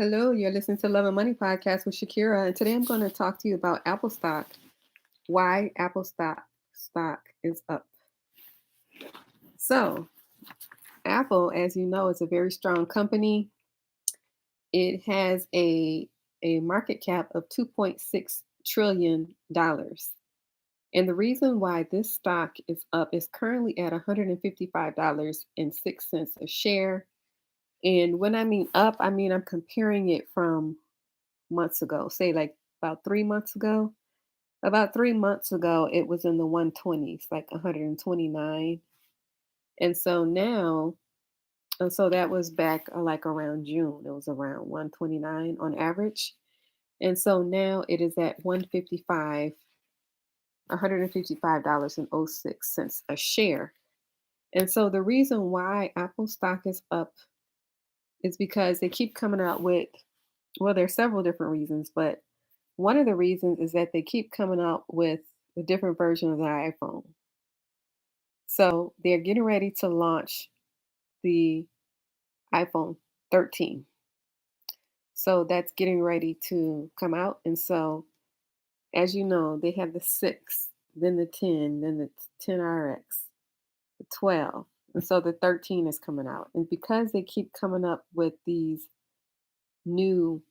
Hello, you're listening to Love and Money Podcast with Shakira, and today I'm going to talk to you about Apple stock. Why Apple stock is up. So, Apple, as you know, is a very strong company. It has a market cap of $2.6 trillion. And the reason why this stock is up is currently at $155.06 a share. And when I mean up, I mean I'm comparing it from months ago, say like about 3 months ago. About 3 months ago, it was in the 120s, like 129. And so now, and so that was back like around June. It was around 129 on average. And so now it is at 155, $155.06 a share. And so the reason why Apple stock is up is because they keep coming out with, well, there's several different reasons, but one of the reasons is that they keep coming out with a different version of the iPhone. So they're getting ready to launch the iPhone 13. So that's getting ready to come out. And so, as you know, they have the 6, then the 10, then the 10RX, the 12. And so the 13 is coming out. And because they keep coming up with these new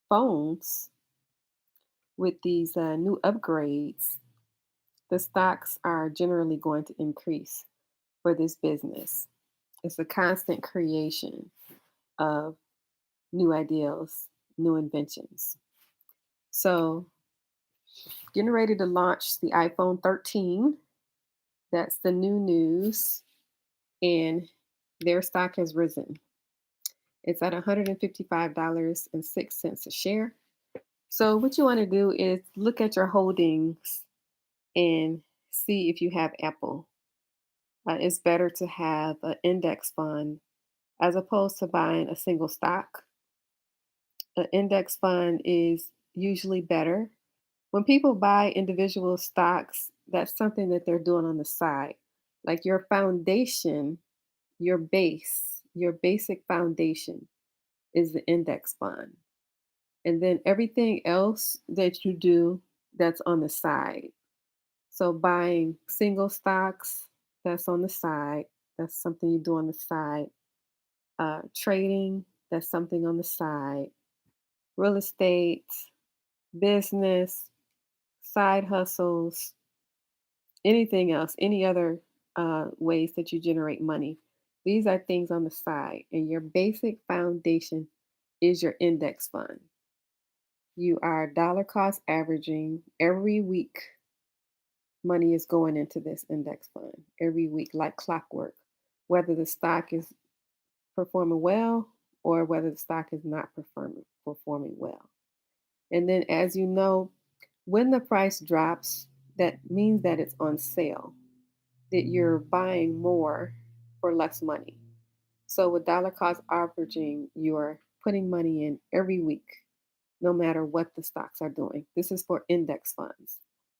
phones, with these new upgrades, the stocks are generally going to increase for this business. It's a constant creation of new ideals, new inventions. So, getting ready to launch the iPhone 13. That's the new news. And their stock has risen. It's at $155.06 a share. So, what you want to do is look at your holdings and see if you have Apple. It's better to have an index fund as opposed to buying a single stock. An index fund is usually better. When people buy individual stocks, that's something that they're doing on the side. Like your foundation, your base, your basic foundation is the index fund. And then everything else that you do, that's on the side. So buying single stocks, that's on the side. That's something you do on the side. Trading, that's something on the side. Real estate, business, side hustles, anything else, any other ways that you generate money. These are things on the side, and your basic foundation is your index fund. You are dollar cost averaging every week. Money is going into this index fund every week, like clockwork, whether the stock is performing well or whether the stock is not performing well. And then, as you know, when the price drops, that means that it's on sale, that you're buying more for less money. So with dollar cost averaging, you're putting money in every week, no matter what the stocks are doing. This is for index funds.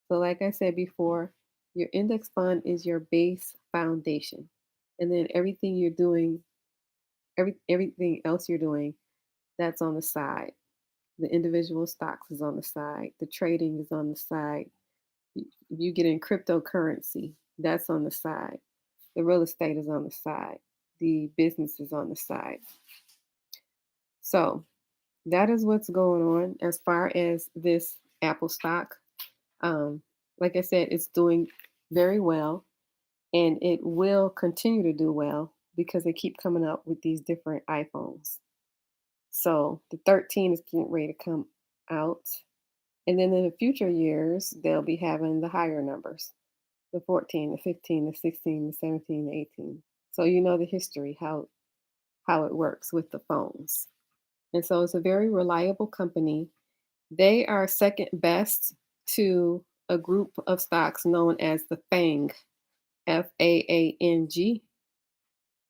So, like I said before, your index fund is your base foundation. And then everything you're doing, everything else you're doing, that's on the side. The individual stocks is on the side. The trading is on the side. You get in cryptocurrency, that's on the side. The real estate is on the side. The business is on the side. So that is what's going on as far as this Apple stock. Um, like I said, it's doing very well and it will continue to do well because they keep coming up with these different iPhones. So the 13 is getting ready to come out. And then in the future years, they'll be having the higher numbers, the 14, the 15, the 16, the 17, the 18. So you know the history, how it works with the phones. And so it's a very reliable company. They are second best to a group of stocks known as the FANG, FAANG,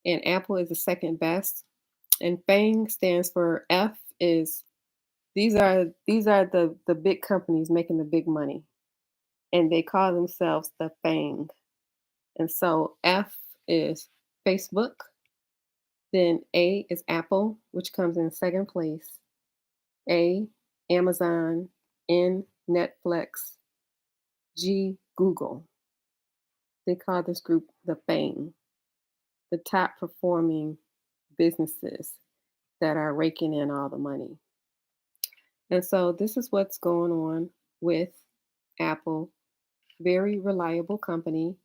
and Apple is the second best. And FANG stands for F is these are the big companies making the big money, and they call themselves the FANG. And so F is Facebook, Then A is Apple, which comes in second place. A, Amazon. N, Netflix. G, Google. They call this group the FANG, the top performing businesses that are raking in all the money. And so this is what's going on with Apple. Very reliable company.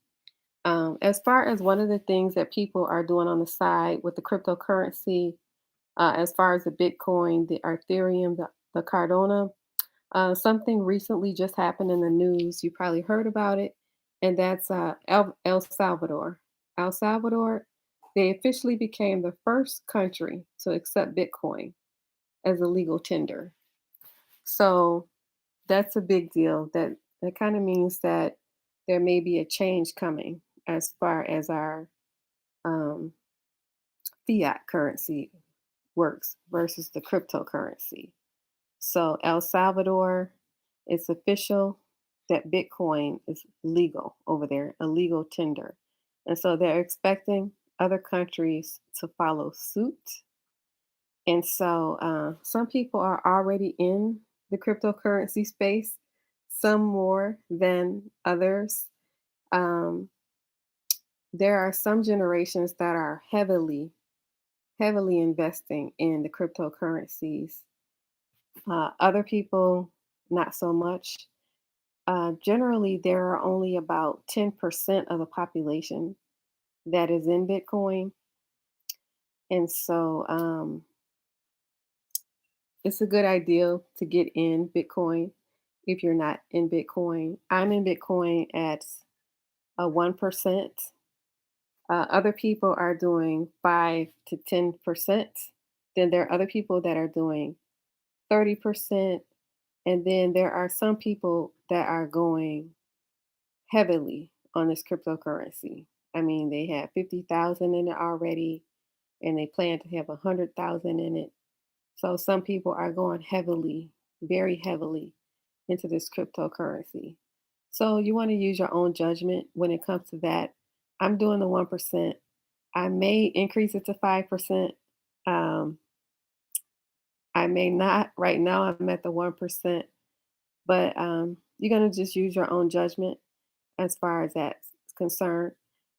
As far as one of the things that people are doing on the side with the cryptocurrency, as far as the Bitcoin, the Ethereum, the Cardano, something recently just happened in the news. You probably heard about it, and that's El Salvador. El Salvador, they officially became the first country to accept Bitcoin as a legal tender. So that's a big deal. That kind of means that there may be a change coming as far as our um, fiat currency works versus the cryptocurrency. So El Salvador, it's official that Bitcoin is legal over there, a legal tender. And so they're expecting other countries to follow suit. And so some people are already in the cryptocurrency space, some more than others. Um, there are some generations that are heavily investing in the cryptocurrencies. Other people, not so much. Generally, there are only about 10% of the population that is in Bitcoin. And so it's a good idea to get in Bitcoin if you're not in Bitcoin. I'm in Bitcoin at a 1%. Other people are doing 5 to 10%. Then there are other people that are doing 30%. And then there are some people that are going heavily on this cryptocurrency. I mean, they have 50,000 in it already, and they plan to have 100,000 in it. So some people are going heavily, very heavily into this cryptocurrency. So you want to use your own judgment when it comes to that. I'm doing the 1%. I may increase it to 5%. Um, I may not. Right now, I'm at the 1%, but you're going to just use your own judgment as far as that's concerned.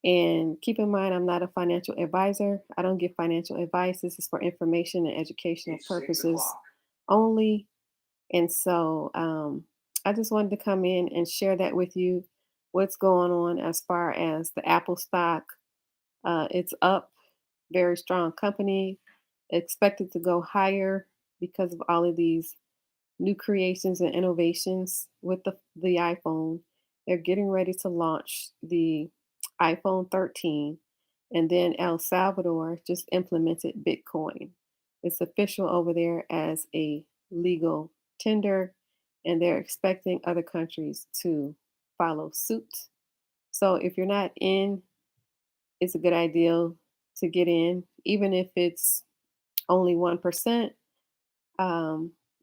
And keep in mind, I'm not a financial advisor. I don't give financial advice. This is for information and educational It's six purposes o'clock. only. And so I just wanted to come in and share that with you, what's going on as far as the Apple stock. It's up, very strong company, expected to go higher because of all of these new creations and innovations with the iPhone. They're getting ready to launch the iPhone 13, and then El Salvador just implemented Bitcoin. It's official over there as a legal tender, and they're expecting other countries to follow suit. So if you're not in, it's a good idea to get in, even if it's only 1%.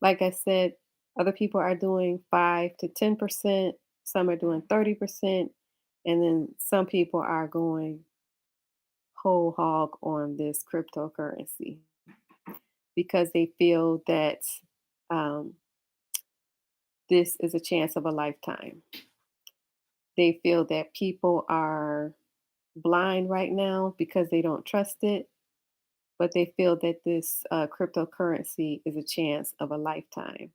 Like I said, other people are doing 5 to 10%, some are doing 30%, and then some people are going whole hog on this cryptocurrency because they feel that um, this is a chance of a lifetime. They feel that people are blind right now because they don't trust it, but they feel that this cryptocurrency is a chance of a lifetime,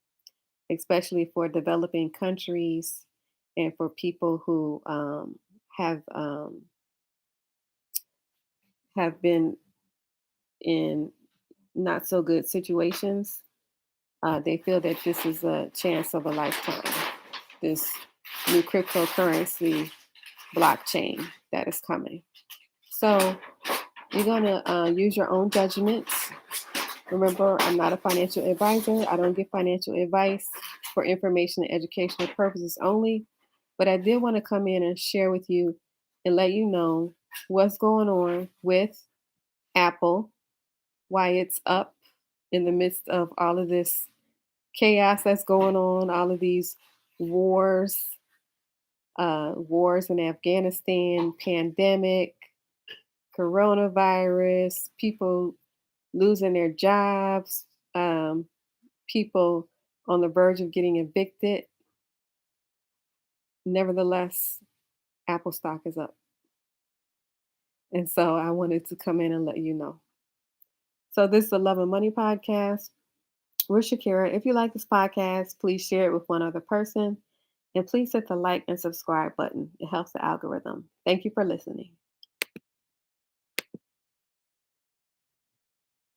especially for developing countries and for people who have um, have been in not so good situations. They feel that this is a chance of a lifetime. This new cryptocurrency blockchain that is coming. So you're gonna use your own judgments. Remember, I'm not a financial advisor. I don't give financial advice for information and educational purposes only. But I did want to come in and share with you and let you know what's going on with Apple, why it's up in the midst of all of this chaos that's going on, all of these wars, wars in Afghanistan, pandemic, coronavirus, people losing their jobs, um, people on the verge of getting evicted. Nevertheless, Apple stock is up. And so I wanted to come in and let you know. So this is the Love and Money podcast. We're Shakira. If you like this podcast, please share it with one other person. And please hit the like and subscribe button. It helps the algorithm. Thank you for listening.